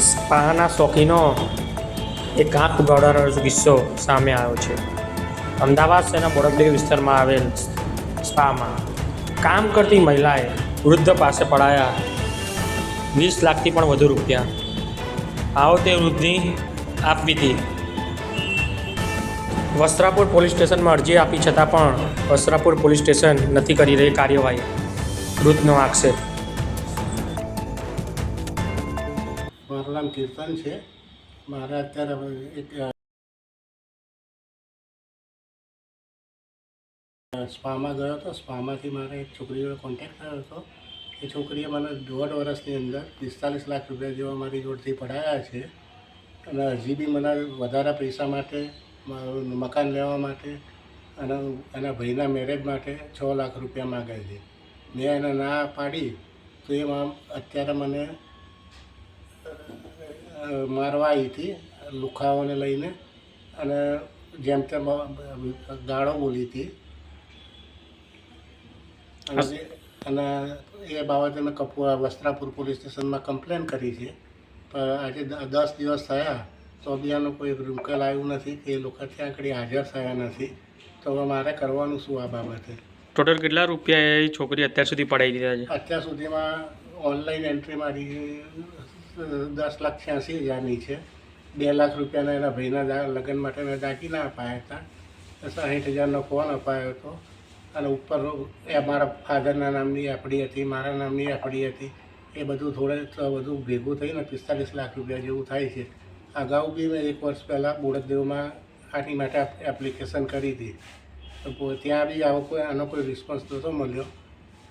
સ્પાના શોખીનો એક આંખ ઉગાડવાનો કિસ્સો સામે આવ્યો છે. અમદાવાદ શહેરના બોડકદેવ વિસ્તારમાં આવેલ સ્પામાં કામ કરતી મહિલાએ વૃદ્ધ પાસે પડાયા 20 લાખથી પણ વધુ રૂપિયા. આવો તે વૃદ્ધની આપવીતી. વસ્ત્રાપુર પોલીસ સ્ટેશનમાં અરજી આપી છતાં પણ વસ્ત્રાપુર પોલીસ સ્ટેશન નથી કરી રહી કાર્યવાહી. વૃદ્ધનો આક્ષેપ. મારું નામ કીર્તન છે. મારે અત્યારે એક સ્પામાં ગયો હતો. સ્પામાંથી મારે એક છોકરીનો કોન્ટેક્ટ થયો હતો. એ છોકરીએ મને 1.5 વર્ષની અંદર 45 લાખ રૂપિયા જેવા મારી જોડથી પડાયા છે. અને હજી બી મને વધારે પૈસા માટે, મકાન લેવા માટે અને એના ભાઈના મેરેજ માટે 6 લાખ રૂપિયા માગે છે. મેં એને ના પાડી તો એમાં અત્યારે મને મારવા આવી હતી લુખાઓને લઈને, અને જેમ તેમ ગાળો બોલી હતી. અને એ બાબતે મેં વસ્ત્રાપુર પોલીસ સ્ટેશનમાં કમ્પ્લેન કરી છે. પણ આજે 10 દિવસ થયા તો બી આનો કોઈ ઉકેલ આવ્યું નથી કે એ લોકો ત્યાં આગળ હાજર થયા નથી. તો હવે મારે કરવાનું શું આ બાબતે? ટોટલ કેટલા રૂપિયા એ છોકરી અત્યાર સુધી પડાવી દીધા છે? અત્યાર સુધીમાં ઓનલાઈન એન્ટ્રી મારી 10,86,000ની છે. 2 લાખ રૂપિયાના એના ભાઈના લગ્ન માટેના દાગીના અપાયા હતા. 60,000નો ફોન અપાયો હતો. અને ઉપર એ મારા ફાધરના નામની એફડી હતી, મારા નામની એફડી હતી. એ બધું બધું ભેગું થઈને 45 લાખ રૂપિયા જેવું થાય છે. અગાઉ બી મેં 1 વર્ષ પહેલાં બોડકદેવમાં આની માટે એપ્લિકેશન કરી હતી. તો ત્યાં બી આનો કોઈ રિસ્પોન્સ નહોતો મળ્યો.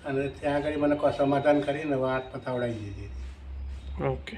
અને ત્યાં આગળ મને કોઈ સમાધાન કરીને વાત પતાવડાવી દીધી. ઓકે.